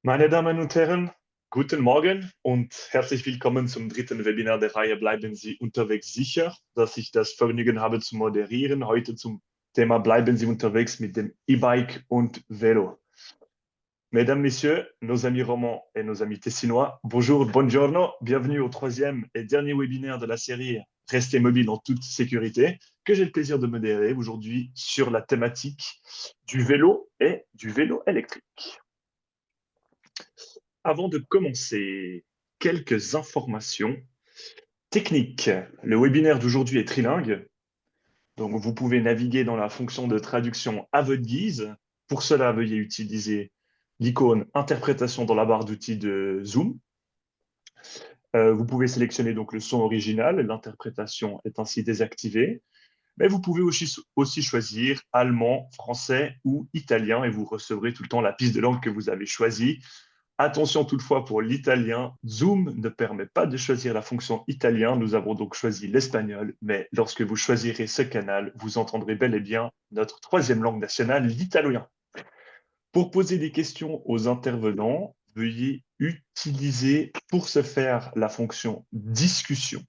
Meine Damen und Herren, guten Morgen und herzlich willkommen zum dritten Webinar der Reihe Bleiben Sie unterwegs sicher, dass ich das Vergnügen habe zu moderieren. Heute zum Thema Bleiben Sie unterwegs mit dem E-Bike und Vélo. Mesdames, Messieurs, nos amis romans et nos amis tessinois, bonjour, buongiorno, bienvenue au troisième et dernier webinaire de la série Restez mobile en toute sécurité, que j'ai le plaisir de modérer aujourd'hui sur la thématique du vélo et du vélo électrique. Avant de commencer, quelques informations techniques. Le webinaire d'aujourd'hui est trilingue, donc vous pouvez naviguer dans la fonction de traduction à votre guise. Pour cela, veuillez utiliser l'icône interprétation dans la barre d'outils de Zoom. Vous pouvez sélectionner donc le son original, l'interprétation est ainsi désactivée, mais vous pouvez aussi choisir allemand, français ou italien et vous recevrez tout le temps la piste de langue que vous avez choisie. Attention toutefois pour l'italien, Zoom ne permet pas de choisir la fonction italien. Nous avons donc choisi l'espagnol, mais lorsque vous choisirez ce canal, vous entendrez bel et bien notre troisième langue nationale, l'italien. Pour poser des questions aux intervenants, veuillez utiliser pour ce faire la fonction discussion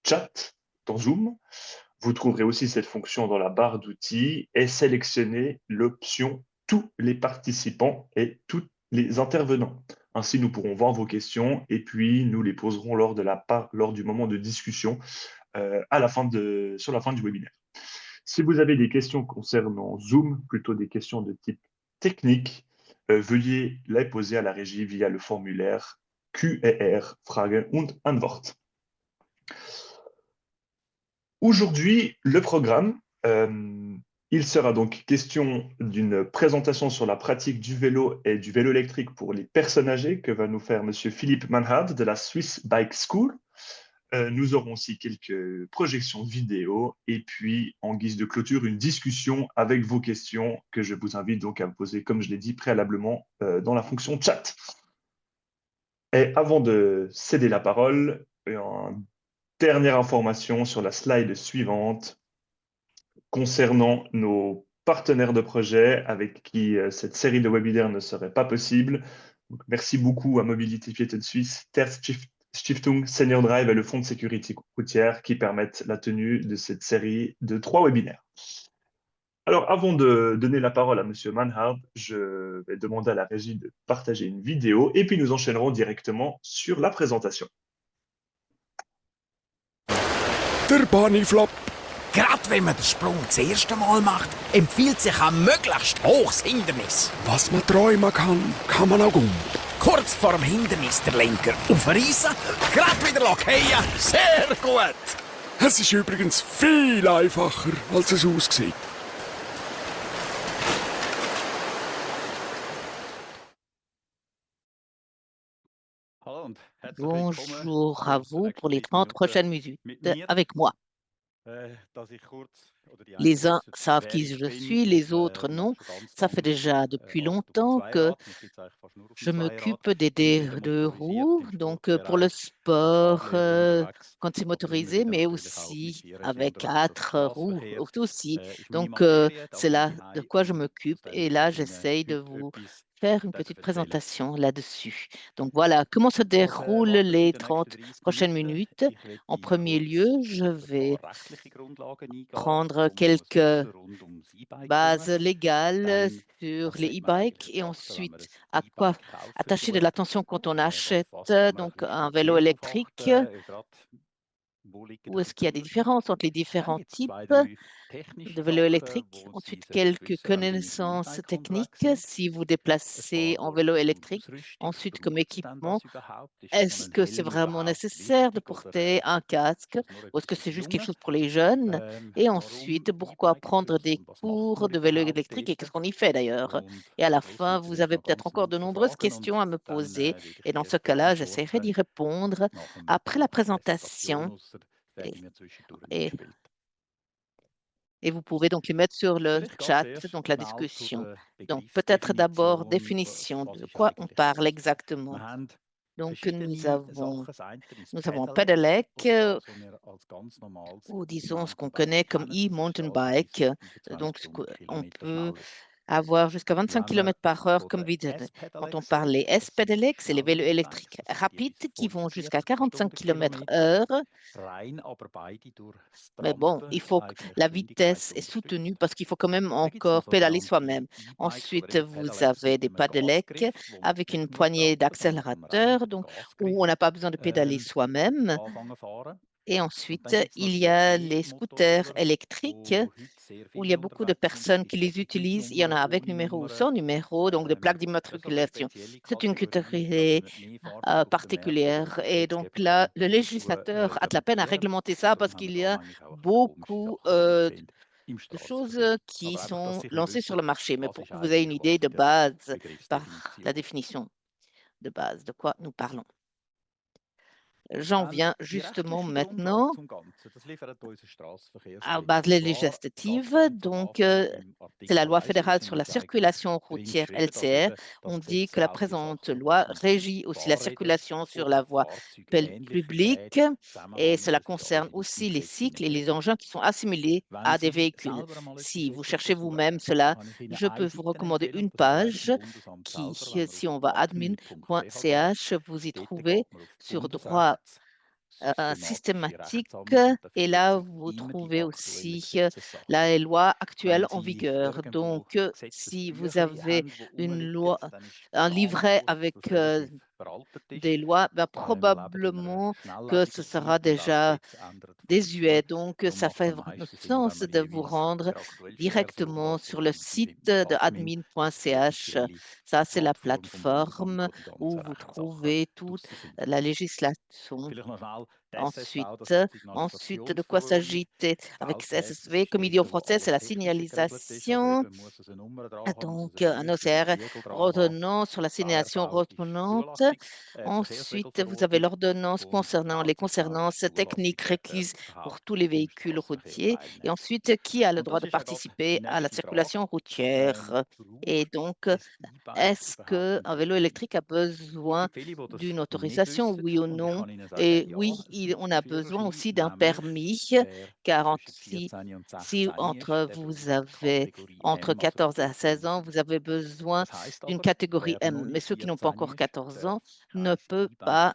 chat dans Zoom. Vous trouverez aussi cette fonction dans la barre d'outils et sélectionnez l'option tous les participants et tous les intervenants. Ainsi, nous pourrons voir vos questions et puis nous les poserons lors du moment de discussion sur la fin du webinaire. Si vous avez des questions concernant Zoom, plutôt des questions de type technique, veuillez les poser à la régie via le formulaire Q&R, Frage und Antwort. Aujourd'hui, le programme, il sera donc question d'une présentation sur la pratique du vélo et du vélo électrique pour les personnes âgées que va nous faire M. Philippe Manhard de la Swiss Bike School. Nous aurons aussi quelques projections vidéo et puis en guise de clôture, une discussion avec vos questions que je vous invite donc à me poser, comme je l'ai dit préalablement, dans la fonction chat. Et avant de céder la parole, une dernière information sur la slide suivante concernant nos partenaires de projet avec qui cette série de webinaires ne serait pas possible. Donc, merci beaucoup à Mobilité Piétonne Suisse, Terz Stiftung, Senior Drive et le Fonds de sécurité routière qui permettent la tenue de cette série de 3 webinaires. Alors, avant de donner la parole à M. Manhard, je vais demander à la régie de partager une vidéo et puis nous enchaînerons directement sur la présentation. Der Bunnyflop. Gerade wenn man den Sprung das erste Mal macht, empfiehlt sich ein möglichst hohes Hindernis. Was man träumen kann, kann man auch um. Kurz vor dem Hindernis der Lenker aufreißen, gerade wieder lockieren. Sehr gut! Es ist übrigens viel einfacher, als es aussieht. Bonjour à vous pour les 30 prochaines minutes avec moi. Les uns savent qui je suis, les autres non. Ça fait déjà depuis longtemps que je m'occupe des deux roues, donc pour le sport, quand c'est motorisé, mais aussi avec 4 roues aussi. Donc, c'est là de quoi je m'occupe et là, j'essaye de vous faire une petite présentation là-dessus. Donc voilà, comment se déroulent les 30 prochaines minutes. En premier lieu, je vais prendre quelques bases légales sur les e-bikes et ensuite à quoi attacher de l'attention quand on achète donc un vélo électrique. Où est-ce qu'il y a des différences entre les différents types de vélos électriques? Ensuite, quelques connaissances techniques si vous déplacez en vélo électrique. Ensuite, comme équipement, est-ce que c'est vraiment nécessaire de porter un casque ou est-ce que c'est juste quelque chose pour les jeunes? Et ensuite, pourquoi prendre des cours de vélo électrique et qu'est-ce qu'on y fait d'ailleurs? Et à la fin, vous avez peut-être encore de nombreuses questions à me poser et dans ce cas-là, j'essaierai d'y répondre après la présentation. Et, et vous pouvez donc les mettre sur le chat, donc la discussion. Donc peut-être d'abord définition de quoi on parle exactement. Donc nous avons un pedelec, ou disons ce qu'on connaît comme e-mountain bike. Donc on peut avoir jusqu'à 25 km/h comme vitesse. Quand on parle des S-Pedelecs, c'est les vélos électriques rapides qui vont jusqu'à 45 km/h. Mais bon, il faut que la vitesse est soutenue parce qu'il faut quand même encore pédaler soi-même. Ensuite, vous avez des pedelecs avec une poignée d'accélérateur, donc où on n'a pas besoin de pédaler soi-même. Et ensuite, il y a les scooters électriques où il y a beaucoup de personnes qui les utilisent. Il y en a avec numéro ou sans numéro, donc de plaque d'immatriculation. C'est une catégorie particulière. Et donc là, le législateur a de la peine à réglementer ça parce qu'il y a beaucoup de choses qui sont lancées sur le marché. Mais pour que vous ayez une idée de base par la définition de base de quoi nous parlons. J'en viens justement maintenant à base législative. Donc, c'est la loi fédérale sur la circulation routière LCR. On dit que la présente loi régit aussi la circulation sur la voie publique et cela concerne aussi les cycles et les engins qui sont assimilés à des véhicules. Si vous cherchez vous-même cela, je peux vous recommander une page qui, si on va admin.ch, vous y trouvez sur droit systématique et là, vous trouvez aussi la loi actuelle en vigueur. Donc, si vous avez une loi, un livret avec des lois, ben, probablement que ce sera déjà désuet. Donc, ça fait vraiment sens de vous rendre directement sur le site de admin.ch. Ça, c'est la plateforme où vous trouvez toute la législation. Ensuite, de quoi s'agit-il avec SSV? Comme il dit en français, c'est la signalisation. Donc, un OCR retenant sur la signalisation retenante. Ensuite, vous avez l'ordonnance concernant les concernances techniques requises pour tous les véhicules routiers. Et ensuite, qui a le droit de participer à la circulation routière? Et donc, est-ce qu'un vélo électrique a besoin d'une autorisation, oui ou non? Et oui, on a besoin aussi d'un permis, car si vous avez entre 14 à 16 ans, vous avez besoin d'une catégorie M. Mais ceux qui n'ont pas encore 14 ans ne peuvent pas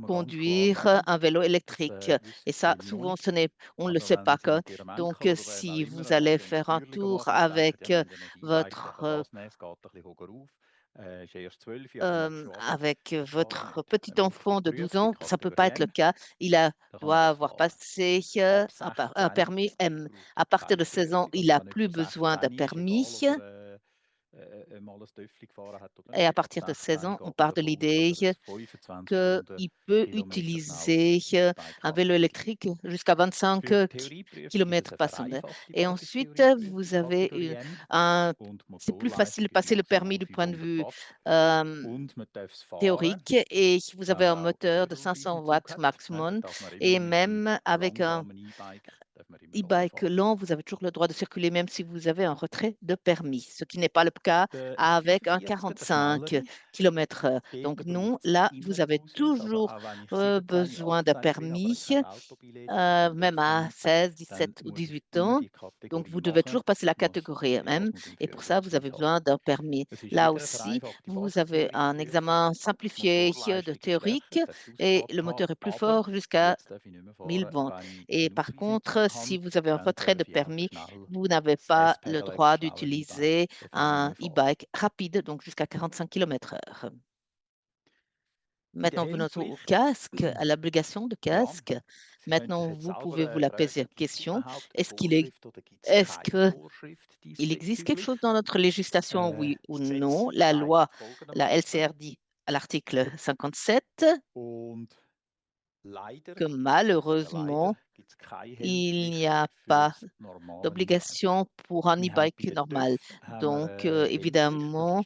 conduire un vélo électrique. Et ça, souvent, on ne le sait pas. Donc, si vous allez faire un tour avec votre petit enfant de 12 ans, ça ne peut pas être le cas. Doit avoir passé un permis M. À partir de 16 ans, il n'a plus besoin d'un permis. Et à partir de 16 ans, on part de l'idée qu'il peut utiliser un vélo électrique jusqu'à 25 km par semaine. Et ensuite, vous avez c'est plus facile de passer le permis du point de vue théorique et vous avez un moteur de 500 watts maximum et même avec un e-bike lent, vous avez toujours le droit de circuler même si vous avez un retrait de permis, ce qui n'est pas le cas avec un 45 km/h. Donc non, là, vous avez toujours besoin d'un permis, même à 16, 17 ou 18 ans. Donc, vous devez toujours passer la catégorie M et pour ça, vous avez besoin d'un permis. Là aussi, vous avez un examen simplifié de théorique et le moteur est plus fort jusqu'à 1000 ventes. Et par contre, si vous avez un retrait de permis, vous n'avez pas le droit d'utiliser un e-bike rapide, donc jusqu'à 45 km/h. Maintenant, venons au casque, à l'obligation de casque. Maintenant, vous pouvez vous la poser question. Est-ce qu'il existe quelque chose dans notre législation, oui ou non? La loi, la LCR dit à l'article 57 que malheureusement, il n'y a pas d'obligation pour un e-bike normal. Donc, évidemment,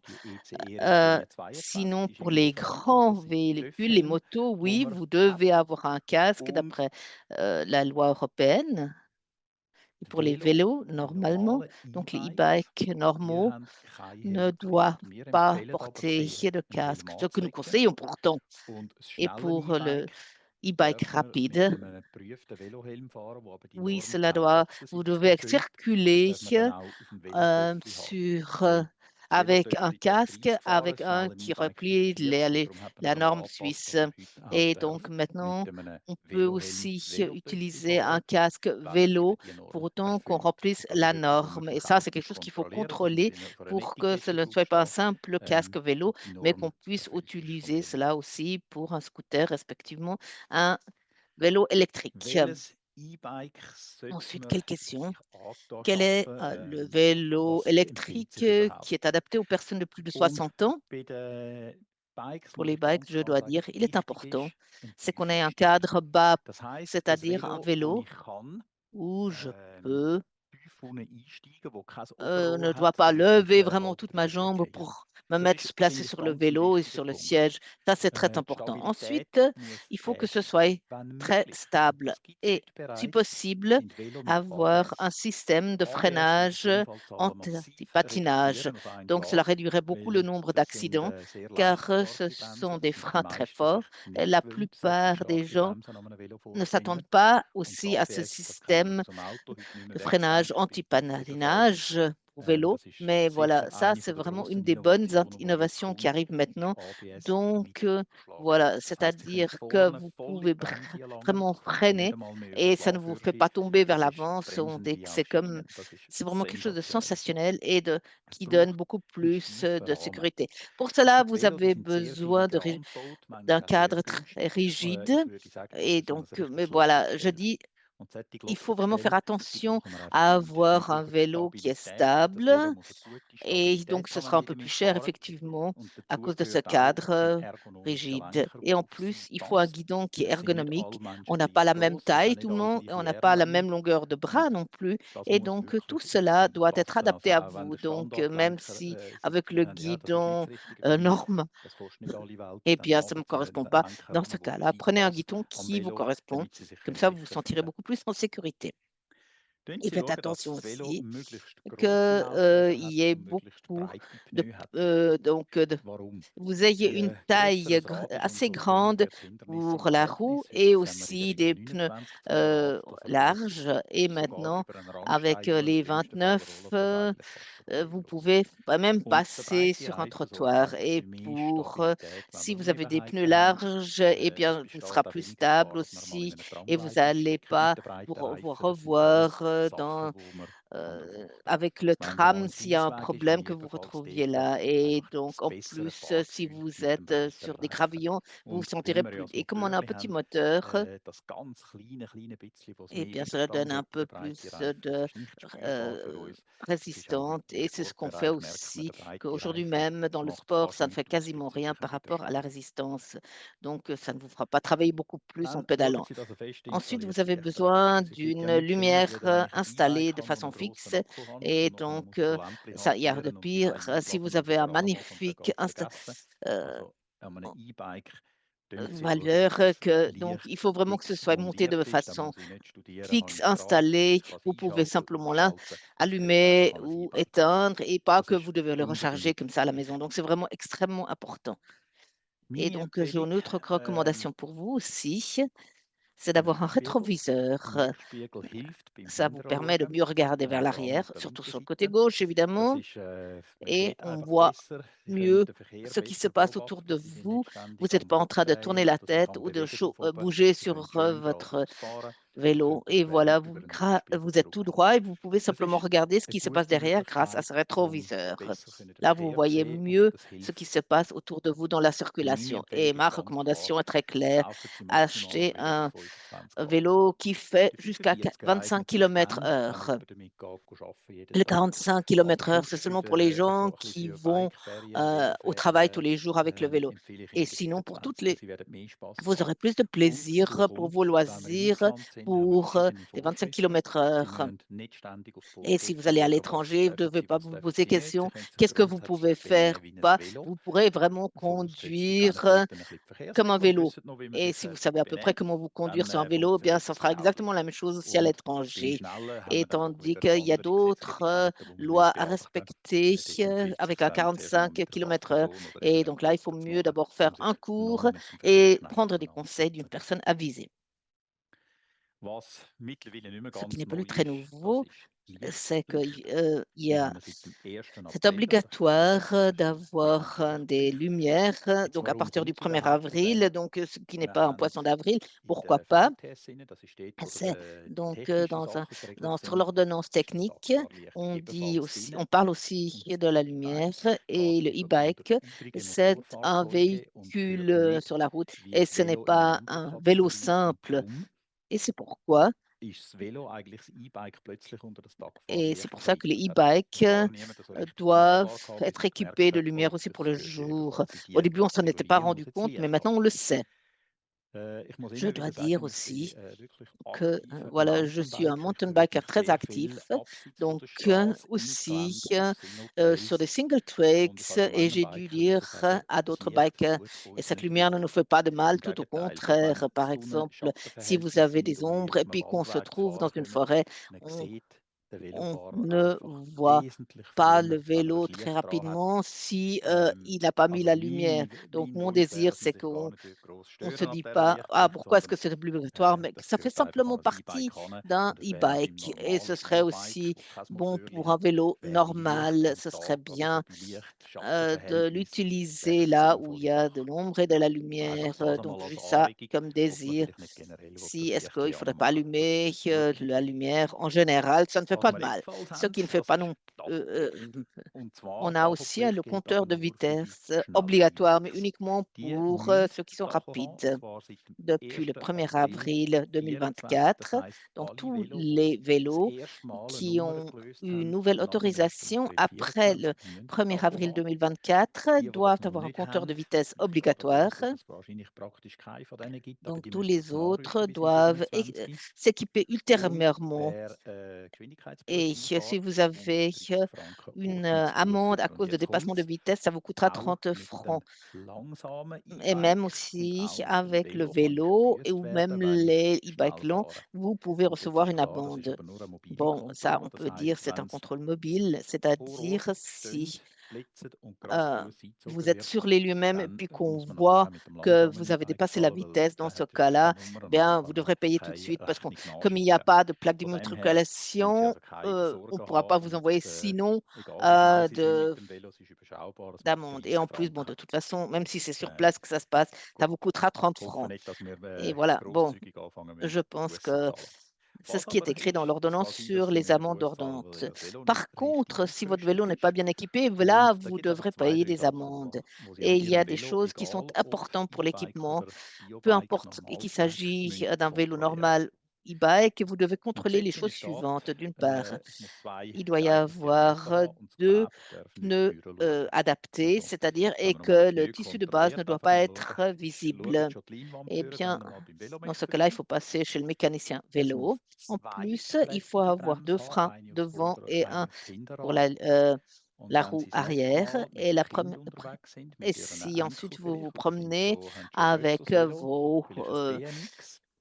sinon, pour les grands véhicules, les motos, oui, vous devez avoir un casque d'après la loi européenne. Et pour les vélos, normalement, donc les e-bikes normaux ne doivent pas porter de casque, ce que nous conseillons pourtant. Et pour e-bike rapide. Oui, vous devez circuler avec un casque, avec un qui replie la norme suisse. Et donc maintenant, on peut aussi utiliser un casque vélo pour autant qu'on remplisse la norme. Et ça, c'est quelque chose qu'il faut contrôler pour que ce ne soit pas un simple casque vélo, mais qu'on puisse utiliser cela aussi pour un scooter, respectivement, un vélo électrique. Ensuite, quelle question? Quel est le vélo électrique qui est adapté aux personnes de plus de 60 ans? Pour les bikes, je dois dire, il est important, c'est qu'on ait un cadre bas, c'est-à-dire un vélo où je peux ne dois pas lever vraiment toute ma jambe pour me mettre placé sur le vélo et sur le siège. Ça, c'est très important. Ensuite, il faut que ce soit très stable et, si possible, avoir un système de freinage anti-patinage. Donc, cela réduirait beaucoup le nombre d'accidents car ce sont des freins très forts. Et la plupart des gens ne s'attendent pas aussi à ce système de freinage anti-patinage au vélo. Mais voilà, ça, c'est vraiment une des bonnes innovations qui arrivent maintenant. Donc, voilà, c'est-à-dire que vous pouvez vraiment freiner et ça ne vous fait pas tomber vers l'avant. C'est vraiment quelque chose de sensationnel et qui donne beaucoup plus de sécurité. Pour cela, vous avez besoin d'un cadre très rigide. Et donc, mais voilà, je dis, il faut vraiment faire attention à avoir un vélo qui est stable et donc ce sera un peu plus cher effectivement à cause de ce cadre rigide. Et en plus, il faut un guidon qui est ergonomique. On n'a pas la même taille, tout le monde, et on n'a pas la même longueur de bras non plus. Et donc tout cela doit être adapté à vous. Donc même si avec le guidon norme, eh bien, ça ne me correspond pas. Dans ce cas-là, prenez un guidon qui vous correspond. Comme ça, vous vous sentirez beaucoup plus en sécurité. Et faites attention aussi qu'il y ait beaucoup vous ayez une taille assez grande pour la roue et aussi des pneus larges. Et maintenant, avec les 29, vous pouvez même passer sur un trottoir. Et si vous avez des pneus larges, eh bien, ce sera plus stable aussi et vous n'allez pas vous revoir avec le tram s'il y a un problème que vous retrouviez là. Et donc, en plus, si vous êtes sur des gravillons, vous vous sentirez plus. Et comme on a un petit moteur, eh bien, cela donne un peu plus de résistance. Et c'est ce qu'on fait aussi, qu'aujourd'hui même, dans le sport, ça ne fait quasiment rien par rapport à la résistance. Donc, ça ne vous fera pas travailler beaucoup plus en pédalant. Ensuite, vous avez besoin d'une lumière installée de façon fixe. Et donc, il y a de pire. Si vous avez un magnifique valeur donc il faut vraiment que ce soit monté de façon fixe, installé. Vous pouvez simplement l'allumer ou éteindre et pas que vous devez le recharger comme ça à la maison. Donc, c'est vraiment extrêmement important. Et donc, j'ai une autre recommandation pour vous aussi, c'est d'avoir un rétroviseur. Ça vous permet de mieux regarder vers l'arrière, surtout sur le côté gauche, évidemment, et on voit mieux ce qui se passe autour de vous. Vous n'êtes pas en train de tourner la tête ou de bouger sur votre vélo. Et voilà, vous êtes tout droit et vous pouvez simplement regarder ce qui se passe derrière grâce à ce rétroviseur. Là, vous voyez mieux ce qui se passe autour de vous dans la circulation. Et ma recommandation est très claire. Achetez un vélo qui fait jusqu'à 25 km/h. Le 45 km/h, c'est seulement pour les gens qui vont au travail tous les jours avec le vélo. Et sinon, vous aurez plus de plaisir pour vos loisirs, pour des 25 km/h. Et si vous allez à l'étranger, vous ne devez pas vous poser question, qu'est-ce que vous pouvez faire ou pas? Vous pourrez vraiment conduire comme un vélo. Et si vous savez à peu près comment vous conduire sur un vélo, eh bien, ça fera exactement la même chose aussi à l'étranger. Et tandis qu'il y a d'autres lois à respecter avec un 45 km/h. Et donc là, il faut mieux d'abord faire un cours et prendre des conseils d'une personne avisée. Ce qui n'est plus très nouveau, c'est c'est obligatoire d'avoir des lumières, donc à partir du 1er avril, donc ce qui n'est pas un poisson d'avril, pourquoi pas? C'est donc sur l'ordonnance technique, on parle aussi de la lumière et le e-bike, c'est un véhicule sur la route et ce n'est pas un vélo simple et c'est pour ça que les e-bikes doivent être équipés de lumière aussi pour le jour. Au début, on s'en était pas rendu compte, mais maintenant on le sait. Je dois dire aussi que voilà, je suis un mountain biker très actif, donc aussi sur des single tracks et j'ai dû dire à d'autres bikers, et cette lumière ne nous fait pas de mal, tout au contraire. Par exemple, si vous avez des ombres et puis qu'on se trouve dans une forêt, on ne voit pas le vélo très rapidement si il n'a pas mis la lumière. Donc mon désir, c'est qu'on on se dit pas: «Ah, pourquoi est-ce que c'est obligatoire?» mais que ça fait simplement partie d'un e-bike et ce serait aussi bon pour un vélo normal. Ce serait bien, de l'utiliser là où il y a de l'ombre et de la lumière, donc juste ça comme désir. Si est-ce qu'il ne faudrait pas allumer, la lumière? En général, ça ne fait pas de mal. Ce qui ne fait pas non on a aussi, le compteur de vitesse obligatoire, mais uniquement pour, ceux qui sont rapides. Depuis le 1er avril 2024, donc tous les vélos qui ont une nouvelle autorisation après le 1er avril 2024 doivent avoir un compteur de vitesse obligatoire. Donc tous les autres doivent s'équiper ultérieurement et si vous avez une amende à cause de dépassement de vitesse, ça vous coûtera 30 francs. Et même aussi avec le vélo ou même les e-bikes longs, vous pouvez recevoir une amende. Bon, ça, on peut dire c'est un contrôle mobile, c'est-à-dire si vous êtes sur les lieux même et puis qu'on voit que vous avez dépassé la vitesse, dans ce cas-là, bien, vous devrez payer tout de suite parce qu'on comme il n'y a pas de plaque d'immatriculation, on ne pourra pas vous envoyer sinon, de d'amende et en plus, bon, de toute façon, même si c'est sur place que ça se passe, ça vous coûtera 30 francs et voilà, bon, je pense que c'est ce qui est écrit dans l'ordonnance sur les amendes ordonnantes. Par contre, si votre vélo n'est pas bien équipé, là, vous devrez payer des amendes. Et il y a des choses qui sont importantes pour l'équipement, peu importe qu'il s'agit d'un vélo normal e-bike, vous devez contrôler les choses suivantes. D'une part, il doit y avoir 2 pneus adaptés, c'est-à-dire et que le tissu de base ne doit pas être visible. Eh bien, dans ce cas-là, il faut passer chez le mécanicien vélo. En plus, il faut avoir 2 freins devant et un pour la roue arrière et et si ensuite vous vous promenez avec, vos,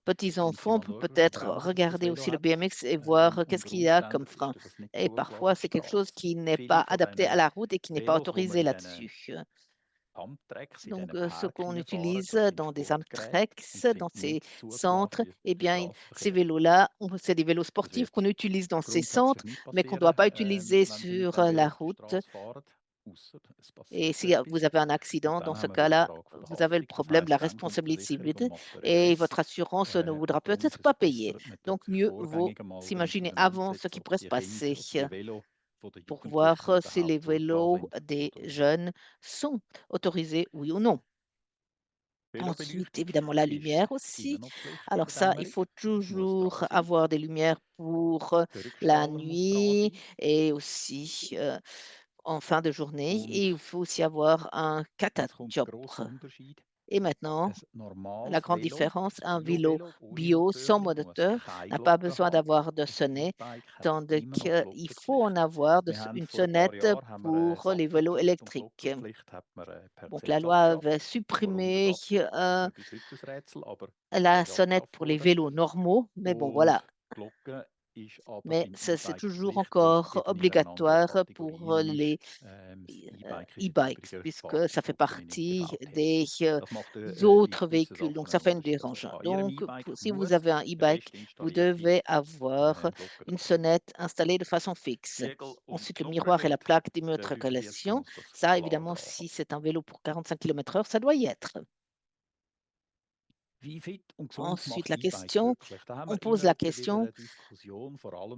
petits-enfants, peut-être regarder aussi le BMX et voir qu'est-ce qu'il y a comme frein et parfois, c'est quelque chose qui n'est pas adapté à la route et qui n'est pas autorisé là-dessus. Donc, ce qu'on utilise dans des Amtrex, dans ces centres, eh bien, ces vélos-là, c'est des vélos sportifs qu'on utilise dans ces centres, mais qu'on ne doit pas utiliser sur la route. Et si vous avez un accident, dans ce cas-là, vous avez le problème de la responsabilité civile et votre assurance ne voudra peut-être pas payer. Donc, mieux vaut s'imaginer avant ce qui pourrait se passer pour voir si les vélos des jeunes sont autorisés, oui ou non. Ensuite, évidemment, la lumière aussi. Alors ça, il faut toujours avoir des lumières pour la nuit et aussi en fin de journée. Et il faut aussi avoir un catadioptre. Et maintenant, la grande différence, un vélo bio sans moteur n'a pas besoin d'avoir de sonnet, tandis qu'il faut en avoir une sonnette pour les vélos électriques. Donc la loi avait supprimé la sonnette pour les vélos normaux, mais bon, voilà. Mais c'est toujours encore obligatoire pour les e-bikes, puisque ça fait partie des autres véhicules. Donc, ça fait une dérangeant. Donc, si vous avez un e-bike, vous devez avoir une sonnette installée de façon fixe. Ensuite, le miroir et la plaque d'immatriculation. Ça, évidemment, si c'est un vélo pour 45 km/h, ça doit y être. Ensuite, la question, on pose la question,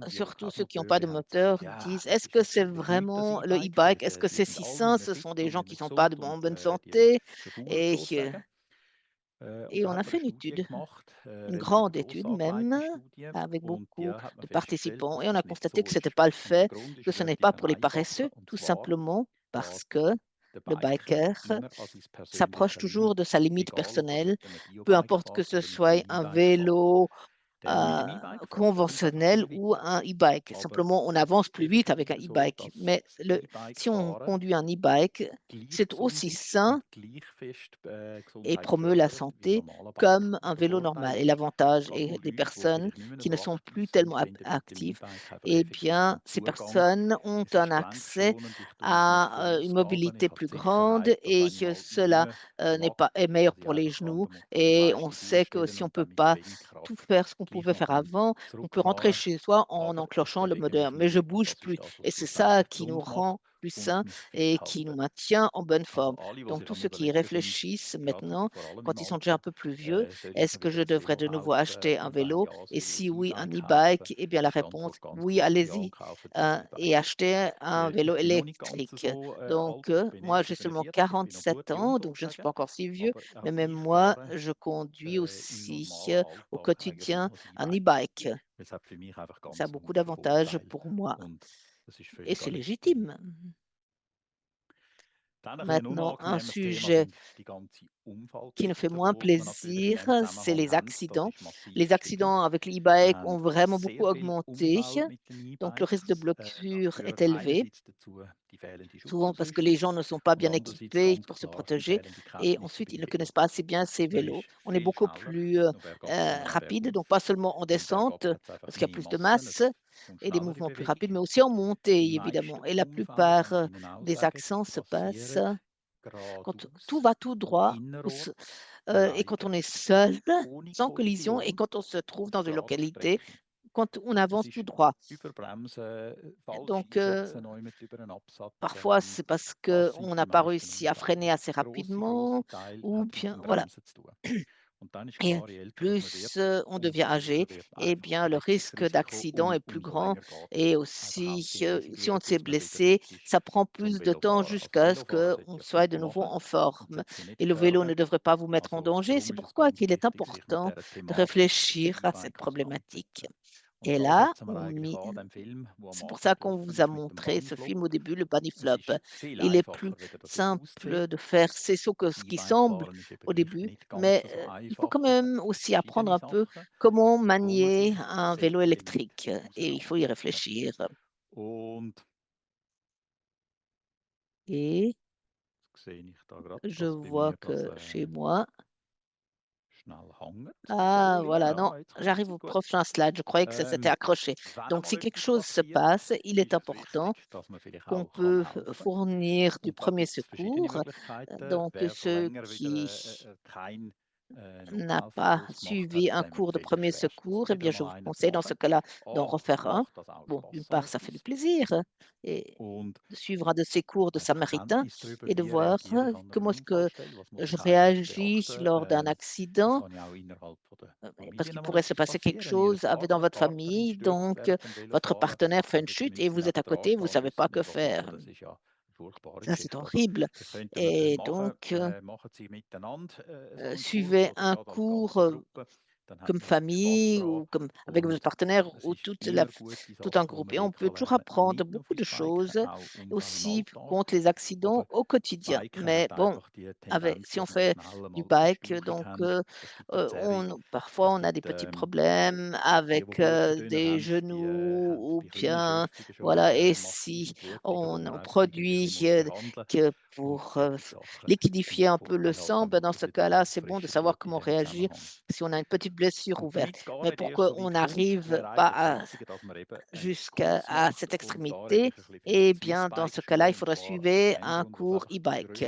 surtout ceux qui n'ont pas de moteur disent, est-ce que c'est vraiment le e-bike? Est-ce que c'est si sain? Ce sont des gens qui ne sont pas en bonne santé. Et on a fait une étude, une grande étude même, avec beaucoup de participants. Et on a constaté que ce n'était pas le fait, que ce n'est pas pour les paresseux, tout simplement parce que le biker s'approche toujours de sa limite personnelle, peu importe que ce soit un vélo conventionnel ou un e-bike. Simplement, on avance plus vite avec un e-bike. Mais si on conduit un e-bike, c'est aussi sain et promeut la santé comme un vélo normal. Et l'avantage est des personnes qui ne sont plus tellement actives, eh bien, ces personnes ont un accès à une mobilité plus grande et cela est meilleur pour les genoux. Et on sait que si on ne peut pas tout faire ce qu'on pouvait faire avant, on peut rentrer chez soi en enclenchant le moteur. Mais je bouge plus. Et c'est ça qui nous rend plus sains et qui nous maintient en bonne forme. Donc, tous ceux qui y réfléchissent maintenant, quand ils sont déjà un peu plus vieux, est-ce que je devrais de nouveau acheter un vélo? Et si oui, un e-bike, eh bien la réponse, oui, allez-y et achetez un vélo électrique. Donc, moi, j'ai seulement 47 ans, donc je ne suis pas encore si vieux, mais même moi, je conduis aussi au quotidien un e-bike. Ça a beaucoup d'avantages pour moi et c'est légitime. Maintenant, un sujet qui nous fait moins plaisir, c'est les accidents. Les accidents avec l'e-bike ont vraiment beaucoup augmenté, donc le risque de blessure est élevé, souvent parce que les gens ne sont pas bien équipés pour se protéger et ensuite ils ne connaissent pas assez bien ces vélos. On est beaucoup plus rapide, donc pas seulement en descente, parce qu'il y a plus de masse et des mouvements plus rapides, mais aussi en montée, évidemment. Et la plupart des accidents se passent quand tout va tout droit et quand on est seul, sans collision, et quand on se trouve dans une localité, quand on avance tout droit. Donc, parfois, c'est parce qu'on n'a pas réussi à freiner assez rapidement, ou bien, voilà. Et plus on devient âgé, eh bien, le risque d'accident est plus grand. Et aussi, si on s'est blessé, ça prend plus de temps jusqu'à ce qu'on soit de nouveau en forme. Et le vélo ne devrait pas vous mettre en danger. C'est pourquoi il est important de réfléchir à cette problématique. Et là, c'est pour ça qu'on vous a montré ce film au début, le bunny flop. Il est plus simple de faire ces sauts que ce qui semble au début, mais il faut quand même aussi apprendre un peu comment manier un vélo électrique et il faut y réfléchir. Et je vois que chez moi, ah, voilà, non, j'arrive au prochain slide. Je croyais que ça s'était accroché. Donc, si quelque chose se passe, il est important qu'on peut fournir du premier secours. Donc, ceux qui n'a pas suivi un cours de premier secours, eh bien, je vous conseille dans ce cas-là d'en refaire un. Bon, d'une part, ça fait du plaisir et de suivre un de ces cours de samaritain et de voir comment est-ce que je réagis lors d'un accident, parce qu'il pourrait se passer quelque chose dans votre famille, donc votre partenaire fait une chute et vous êtes à côté, vous ne savez pas que faire. Ça, c'est horrible. Et donc, suivez un cours comme famille ou comme avec votre partenaire ou tout un groupe. Et on peut toujours apprendre beaucoup de choses aussi contre les accidents au quotidien. Mais bon, si on fait du bike, donc parfois on a des petits problèmes avec des genoux ou bien voilà. Et si on produit que pour liquidifier un peu le sang, ben dans ce cas-là, c'est bon de savoir comment réagir si on a une petite blessure ouverte. Mais pour qu'on n'arrive pas jusqu'à cette extrémité, eh bien, dans ce cas-là, il faudra suivre un cours e-bike.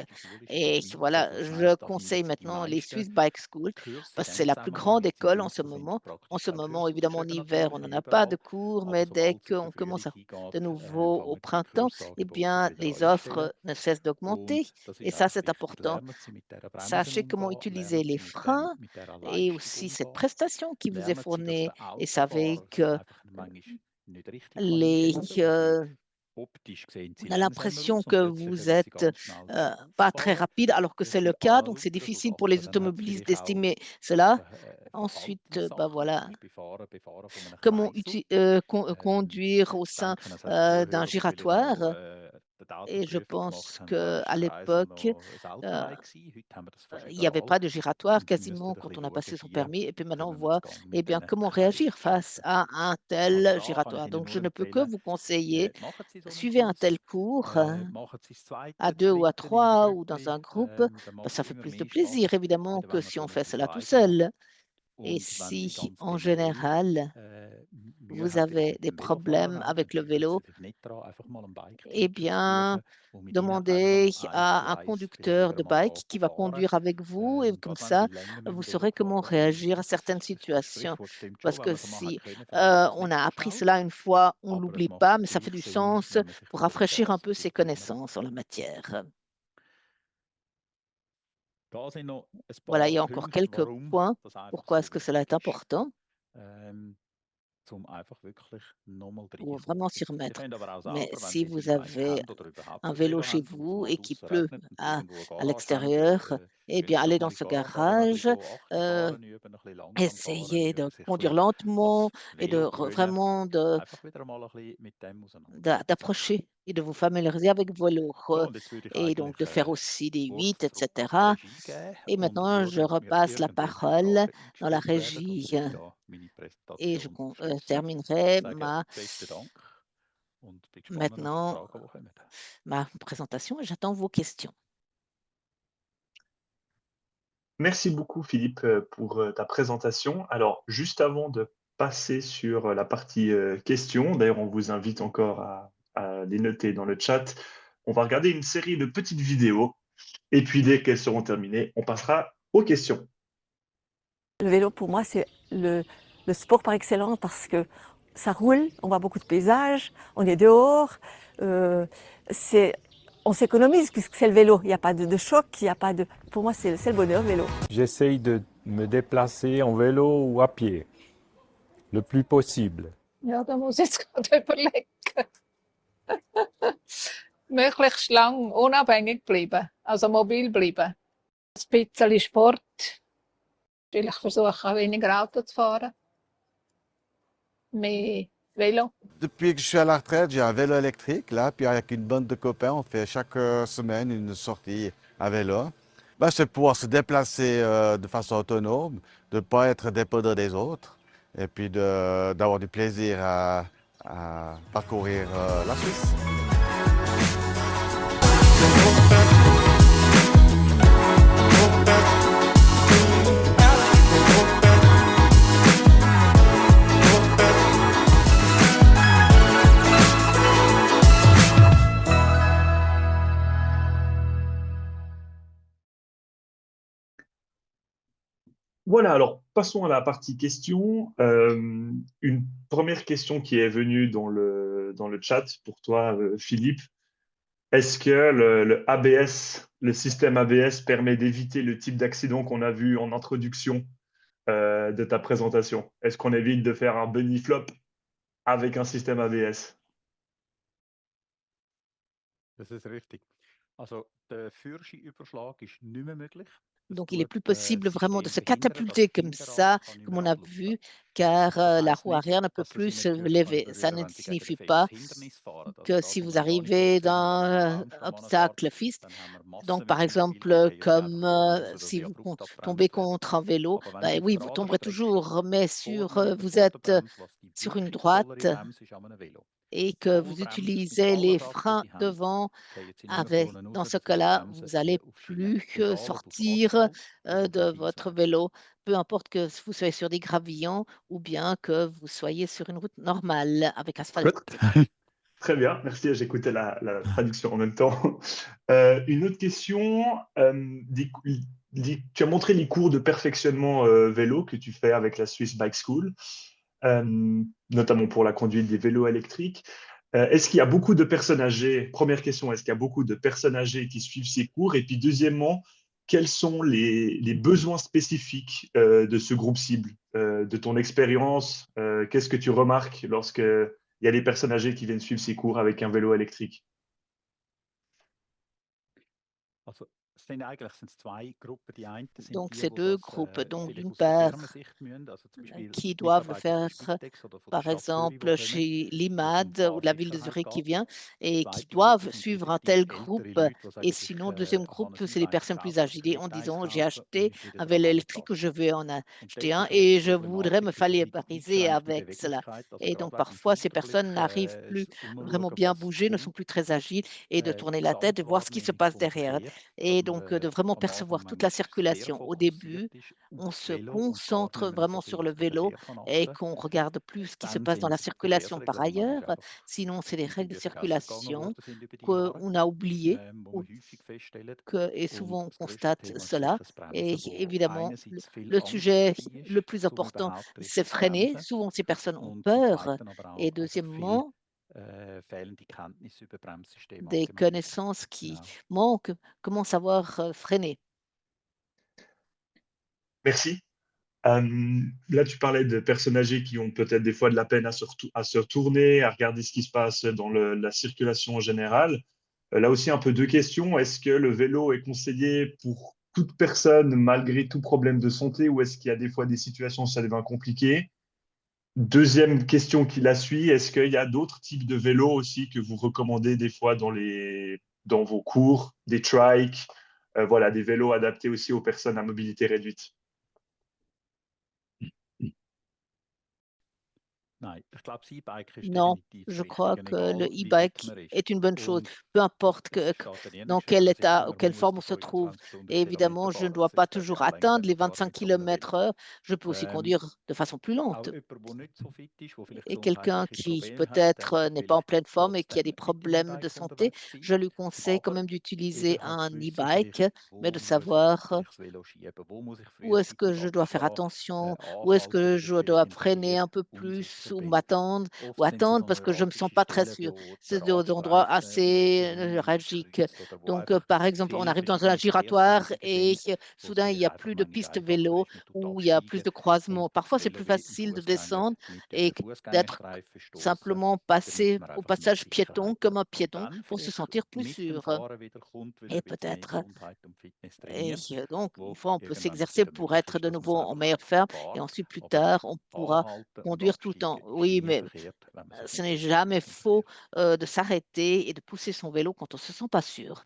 Et voilà, je conseille maintenant les Swiss Bike School parce que c'est la plus grande école en ce moment. En ce moment, évidemment, en hiver, on n'en a pas de cours, mais dès qu'on commence de nouveau au printemps, eh bien, les offres ne cessent d'augmenter. Et ça, c'est important. Sachez comment utiliser les freins et aussi cette prestation qui vous est fournie et savez que on a l'impression que vous êtes pas très rapide alors que c'est le cas, donc c'est difficile pour les automobilistes d'estimer cela. Ensuite, voilà, comment conduire au sein d'un giratoire. Et je pense qu'à l'époque, il n'y avait pas de giratoire quasiment quand on a passé son permis. Et puis maintenant, on voit eh bien, comment réagir face à un tel giratoire. Donc, je ne peux que vous conseiller, suivez un tel cours à deux ou à trois ou dans un groupe. Ça fait plus de plaisir, évidemment, que si on fait cela tout seul. Et si, en général, vous avez des problèmes avec le vélo, eh bien, demandez à un conducteur de bike qui va conduire avec vous et comme ça, vous saurez comment réagir à certaines situations. Parce que si on a appris cela une fois, on ne l'oublie pas, mais ça fait du sens pour rafraîchir un peu ses connaissances en la matière. Voilà, il y a encore quelques points. Pourquoi est-ce que cela est important? Pour vraiment s'y remettre. Mais si vous avez un vélo chez vous et qu'il pleut à l'extérieur, eh bien, allez dans ce garage, essayez de conduire lentement et vraiment d'approcher et de vous familiariser avec vos vélos et donc de faire aussi des 8, etc. Et maintenant, je repasse la parole dans la régie et je terminerai maintenant ma présentation et j'attends vos questions. Merci beaucoup, Philippe, pour ta présentation. Alors, juste avant de passer sur la partie questions, d'ailleurs, on vous invite encore à les noter dans le chat. On va regarder une série de petites vidéos et puis dès qu'elles seront terminées, on passera aux questions. Le vélo, pour moi, c'est le sport par excellence parce que ça roule, on voit beaucoup de paysages, on est dehors, on s'économise puisque c'est le vélo. Il n'y a pas de choc, il y a pas de. Pour moi, c'est le bonheur, le vélo. J'essaye de me déplacer en vélo ou à pied, le plus possible. Ja, da muss ich jetzt gerade überlegen. Möglichst lang unabhängig bleiben, also mobil bleiben. Ein bisschen Sport. Vielleicht versuchen, weniger Auto zu fahren. Mehr vélo. Depuis que je suis à la retraite, j'ai un vélo électrique, là, puis avec une bande de copains, on fait chaque semaine une sortie à vélo. C'est pouvoir se déplacer de façon autonome, de ne pas être dépendant des autres, et puis d'avoir du plaisir à parcourir la Suisse. Voilà, alors passons à la partie questions. Une première question qui est venue dans le chat pour toi, Philippe. Est-ce que le ABS, le système ABS permet d'éviter le type d'accident qu'on a vu en introduction de ta présentation? Est-ce qu'on évite de faire un bunny flop avec un système ABS? Das ist richtig. Also der Führerscheinüberschlag ist nicht mehr möglich. Donc, il est plus possible vraiment de se catapulter comme ça, comme on a vu, car la roue arrière ne peut plus se lever. Ça ne signifie pas que si vous arrivez dans un obstacle fixe, donc par exemple, comme si vous tombez contre un vélo, ben oui, vous tomberez toujours, mais vous êtes sur une droite et que vous utilisez les freins devant, dans ce cas-là, vous n'allez plus sortir de votre vélo, peu importe que vous soyez sur des gravillons ou bien que vous soyez sur une route normale avec asphalte. Très bien, merci. J'écoutais la traduction en même temps. Une autre question. Tu as montré les cours de perfectionnement vélo que tu fais avec la Swiss Bike School, notamment pour la conduite des vélos électriques. Est-ce qu'il y a beaucoup de personnes âgées? Première question, est-ce qu'il y a beaucoup de personnes âgées qui suivent ces cours? Et puis deuxièmement, quels sont les besoins spécifiques de ce groupe cible? De ton expérience, qu'est-ce que tu remarques lorsque il y a des personnes âgées qui viennent suivre ces cours avec un vélo électrique? Donc, ces deux groupes, donc d'une part, qui doivent faire, par exemple, chez l'IMAD ou la ville de Zurich qui vient et qui doivent suivre un tel groupe. Et sinon, deuxième groupe, c'est les personnes plus âgées en disant, j'ai acheté un vélo électrique, je vais en acheter un et je voudrais me familiariser avec cela. Et donc, parfois, ces personnes n'arrivent plus vraiment bien à bouger, ne sont plus très agiles et de tourner la tête, de voir ce qui se passe derrière. Et donc, de vraiment percevoir toute la circulation. Au début, on se concentre vraiment sur le vélo et qu'on regarde plus ce qui se passe dans la circulation par ailleurs. Sinon, c'est les règles de circulation qu'on a oubliées et souvent on constate cela. Et évidemment, le sujet le plus important, c'est freiner. Souvent, ces personnes ont peur. Et deuxièmement, des connaissances qui manquent, comment savoir freiner. Merci. Là, tu parlais de personnes âgées qui ont peut-être des fois de la peine à se retourner, à regarder ce qui se passe dans la circulation en général. Là aussi, un peu deux questions. Est-ce que le vélo est conseillé pour toute personne malgré tout problème de santé ou est-ce qu'il y a des fois des situations où ça devient compliqué? Deuxième question qui la suit, est-ce qu'il y a d'autres types de vélos aussi que vous recommandez des fois dans vos cours, des trikes, voilà, des vélos adaptés aussi aux personnes à mobilité réduite? Non, je crois que le e-bike est une bonne chose, peu importe dans quel état ou quelle forme on se trouve. Et évidemment, je ne dois pas toujours atteindre les 25 km/h. Je peux aussi conduire de façon plus lente. Et quelqu'un qui peut-être n'est pas en pleine forme et qui a des problèmes de santé, je lui conseille quand même d'utiliser un e-bike, mais de savoir où est-ce que je dois faire attention, où est-ce que je dois freiner un peu plus ou attendre parce que je ne me sens pas très sûr. C'est des endroits assez neuralgiques. Donc, par exemple, on arrive dans un giratoire et soudain, il n'y a plus de piste vélo ou il y a plus de croisements. Parfois, c'est plus facile de descendre et d'être simplement passé au passage piéton comme un piéton pour se sentir plus sûr. Et peut-être, donc, une fois, on peut s'exercer pour être de nouveau en meilleure forme et ensuite, plus tard, on pourra conduire tout le temps. Oui, mais ce n'est jamais faux de s'arrêter et de pousser son vélo quand on ne se sent pas sûr.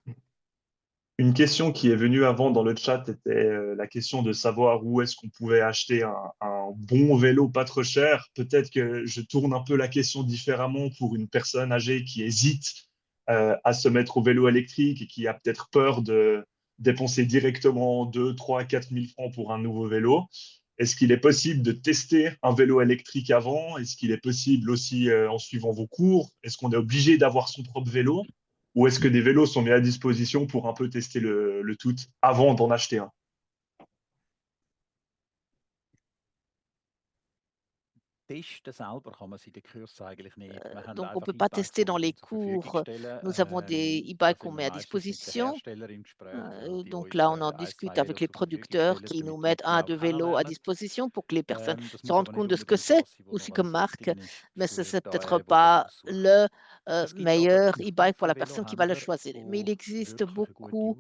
Une question qui est venue avant dans le chat était la question de savoir où est-ce qu'on pouvait acheter un bon vélo pas trop cher. Peut-être que je tourne un peu la question différemment pour une personne âgée qui hésite à se mettre au vélo électrique et qui a peut-être peur de dépenser directement 2, 3, 4 000 francs pour un nouveau vélo. Est-ce qu'il est possible de tester un vélo électrique avant? Est-ce qu'il est possible aussi en suivant vos cours? Est-ce qu'on est obligé d'avoir son propre vélo? Ou est-ce que des vélos sont mis à disposition pour un peu tester le tout avant d'en acheter un? Donc, on ne peut pas tester dans les cours. Nous avons des e-bikes qu'on met à disposition. Donc là, on en discute avec les producteurs qui nous mettent 1 à 2 vélos à disposition pour que les personnes se rendent compte de ce que c'est aussi comme marque. Mais ce n'est peut-être pas le meilleur e-bike pour la personne qui va le choisir. Mais il existe beaucoup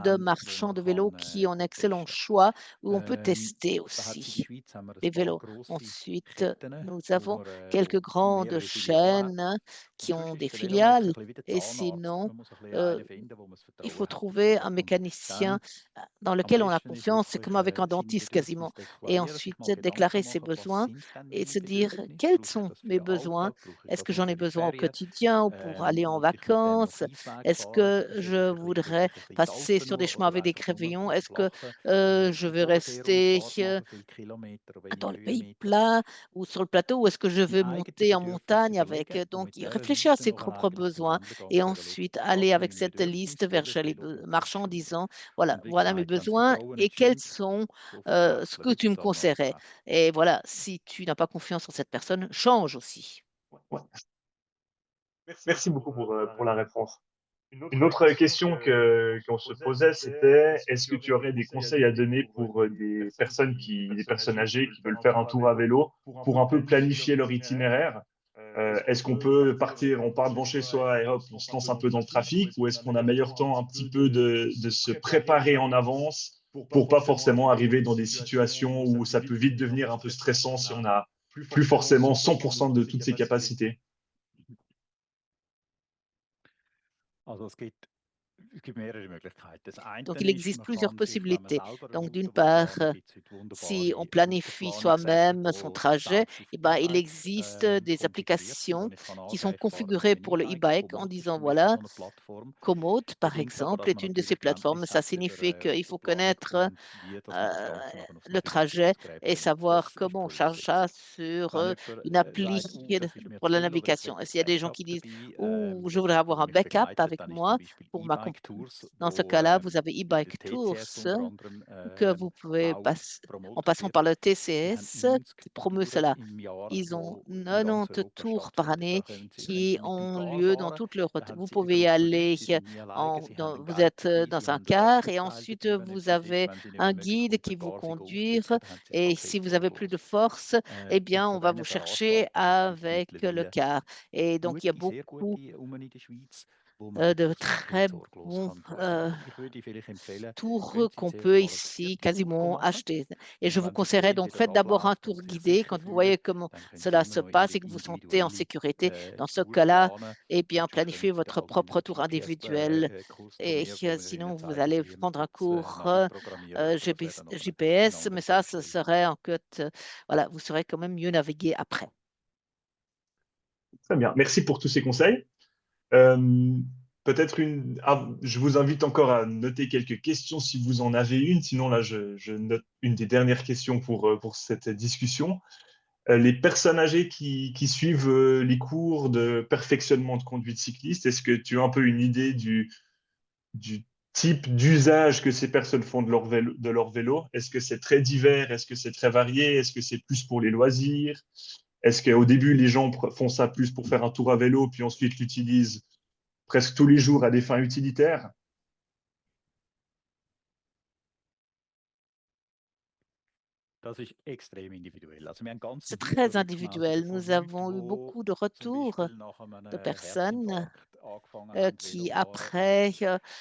de marchands de vélos qui ont un excellent choix où on peut tester aussi les vélos. Ensuite, nous avons quelques grandes chaînes qui ont des filiales et sinon, il faut trouver un mécanicien dans lequel on a confiance. C'est comme avec un dentiste quasiment. Et ensuite, déclarer ses besoins et se dire quels sont mes besoins. Est-ce que j'en ai besoin au quotidien ou pour aller en vacances? Est-ce que je voudrais passer sur des chemins avec des grévillons? Est-ce que je vais rester dans le pays plat ou sur le plateau ou est-ce que je vais monter en montagne avec? Donc, réfléchir à ses propres besoins et ensuite aller avec cette liste vers chez les marchands en disant, voilà mes besoins et quels sont ce que tu me conseillerais. Et voilà, si tu n'as pas confiance en cette personne, change aussi. Ouais. Merci beaucoup pour la réponse. Une autre question qu'on se posait, c'était est-ce que tu aurais des conseils à donner pour des personnes âgées qui veulent faire un tour à vélo pour un peu planifier leur itinéraire? Est-ce qu'on peut partir, on part de chez soi et hop, on se lance un peu dans le trafic, ou est-ce qu'on a meilleur temps un petit peu de se préparer en avance pour pas forcément arriver dans des situations où ça peut vite devenir un peu stressant si on n'a plus forcément 100% de toutes ses capacités? Donc, il existe plusieurs possibilités. Donc, d'une part, si on planifie soi-même son trajet, eh ben, il existe des applications qui sont configurées pour le e-bike en disant, voilà, Komoot, par exemple, est une de ces plateformes. Ça signifie qu'il faut connaître le trajet et savoir comment on charge ça sur une appli pour la navigation. Et s'il y a des gens qui disent, ou je voudrais avoir un backup avec moi pour ma dans ce cas-là, vous avez e-bike tours que vous pouvez passer en passant par le TCS qui promeut cela. Ils ont 90 tours par année qui ont lieu dans toute l'Europe. Vous pouvez y aller, vous êtes dans un car et ensuite vous avez un guide qui vous conduit et si vous avez plus de force, eh bien, on va vous chercher avec le car. Et donc, il y a beaucoup de très bons tours qu'on peut ici quasiment acheter. Et je vous conseillerais donc, faites d'abord un tour guidé quand vous voyez comment cela se passe et que vous vous sentez en sécurité. Dans ce cas-là, eh bien, planifiez votre propre tour individuel. Et sinon, vous allez prendre un cours GPS, mais ça, ce serait en fait, voilà, vous saurez quand même mieux naviguer après. Très bien, merci pour tous ces conseils. Peut-être je vous invite encore à noter quelques questions si vous en avez une. Sinon, là, je note une des dernières questions pour cette discussion. Les personnes âgées qui suivent les cours de perfectionnement de conduite cycliste, est-ce que tu as un peu une idée du type d'usage que ces personnes font de leur vélo? Est-ce que c'est très divers? Est-ce que c'est très varié? Est-ce que c'est plus pour les loisirs? Est-ce qu'au début, les gens font ça plus pour faire un tour à vélo, puis ensuite l'utilisent presque tous les jours à des fins utilitaires? C'est très individuel. Nous avons eu beaucoup de retours de personnes qui, après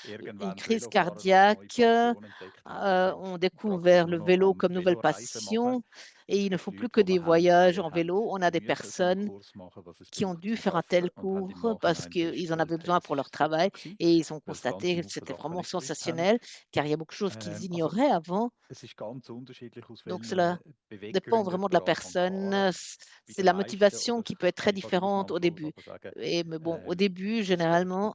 une crise cardiaque, ont découvert le vélo comme nouvelle passion et il ne faut plus que des voyages en vélo. On a des personnes qui ont dû faire un tel cours parce qu'ils en avaient besoin pour leur travail et ils ont constaté que c'était vraiment sensationnel car il y a beaucoup de choses qu'ils ignoraient avant. Donc, cela dépend vraiment de la personne. C'est la motivation qui peut être très différente au début. Mais bon, au début, généralement,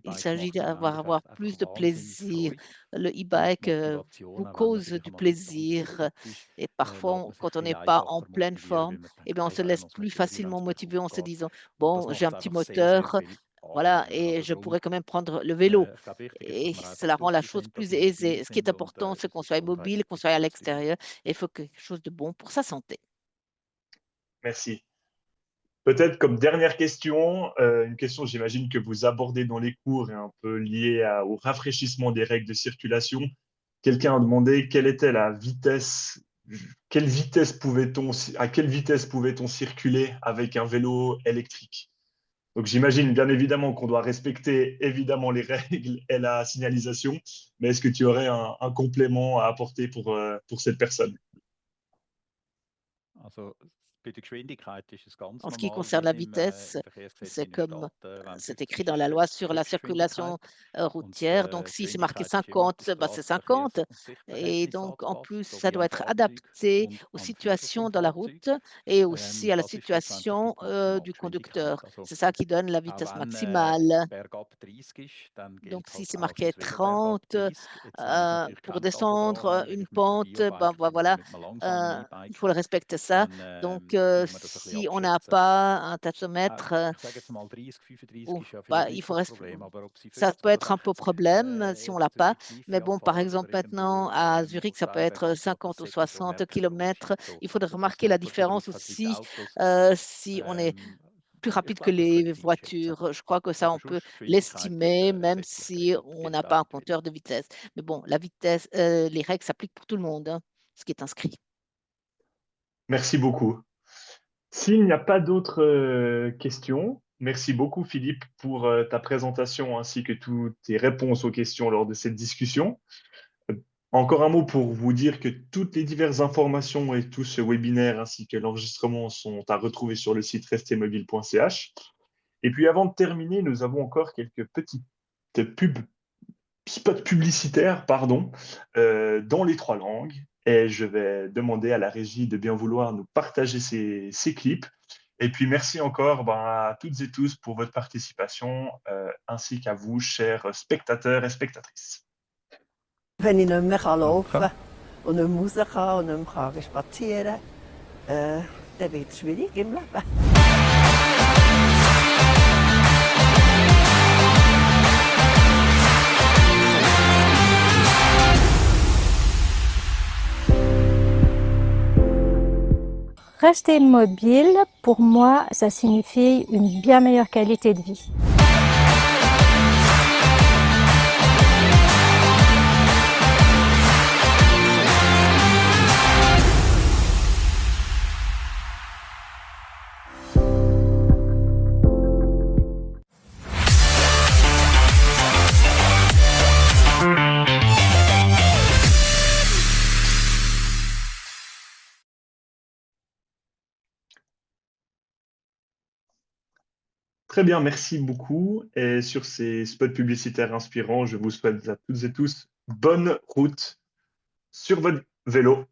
il s'agit d'avoir plus de plaisir. Le e-bike vous cause du plaisir et parfois, quand on n'est pas en pleine forme, eh bien, on se laisse plus facilement motiver en se disant, bon, j'ai un petit moteur, voilà, et je pourrais quand même prendre le vélo. Et cela rend la chose plus aisée. Ce qui est important, c'est qu'on soit mobile, qu'on soit à l'extérieur. Et il faut quelque chose de bon pour sa santé. Merci. Peut-être comme dernière question, une question j'imagine que vous abordez dans les cours et un peu liée au rafraîchissement des règles de circulation. Quelqu'un a demandé quelle était la vitesse, à quelle vitesse pouvait-on circuler avec un vélo électrique? Donc j'imagine bien évidemment qu'on doit respecter évidemment les règles et la signalisation, mais est-ce que tu aurais un complément à apporter pour cette personne? En ce qui concerne la vitesse, c'est comme c'est écrit dans la loi sur la circulation routière. Donc, si c'est marqué 50, bah, c'est 50. Et donc, en plus, ça doit être adapté aux situations dans la route et aussi à la situation du conducteur. C'est ça qui donne la vitesse maximale. Donc, si c'est marqué 30 pour descendre une pente, ben voilà, il faut le respecter ça. Donc, si on n'a pas un taxomètre, bah, ça peut être un peu problème si on l'a pas. Mais bon, par exemple, maintenant à Zurich, ça peut être 50 ou 60 kilomètres. Il faudrait remarquer la différence aussi si on est plus rapide que les voitures. Je crois que ça, on peut l'estimer, même si on n'a pas un compteur de vitesse. Mais bon, la vitesse, les règles s'appliquent pour tout le monde, hein, ce qui est inscrit. Merci beaucoup. S'il n'y a pas d'autres questions, merci beaucoup Philippe pour ta présentation ainsi que toutes tes réponses aux questions lors de cette discussion. Encore un mot pour vous dire que toutes les diverses informations et tout ce webinaire ainsi que l'enregistrement sont à retrouver sur le site restemobile.ch. Et puis avant de terminer, nous avons encore quelques petites spots publicitaires dans les 3 langues. Et je vais demander à la régie de bien vouloir nous partager ces clips. Et puis merci encore à toutes et tous pour votre participation, ainsi qu'à vous, chers spectateurs et spectatrices. Wenn ich nicht mehr laufen und nicht mehr raus kann und nicht mehr spazieren kann, dann wird es schwierig im Leben. Rester mobile, pour moi, ça signifie une bien meilleure qualité de vie. Très bien, merci beaucoup. Et sur ces spots publicitaires inspirants, je vous souhaite à toutes et tous bonne route sur votre vélo.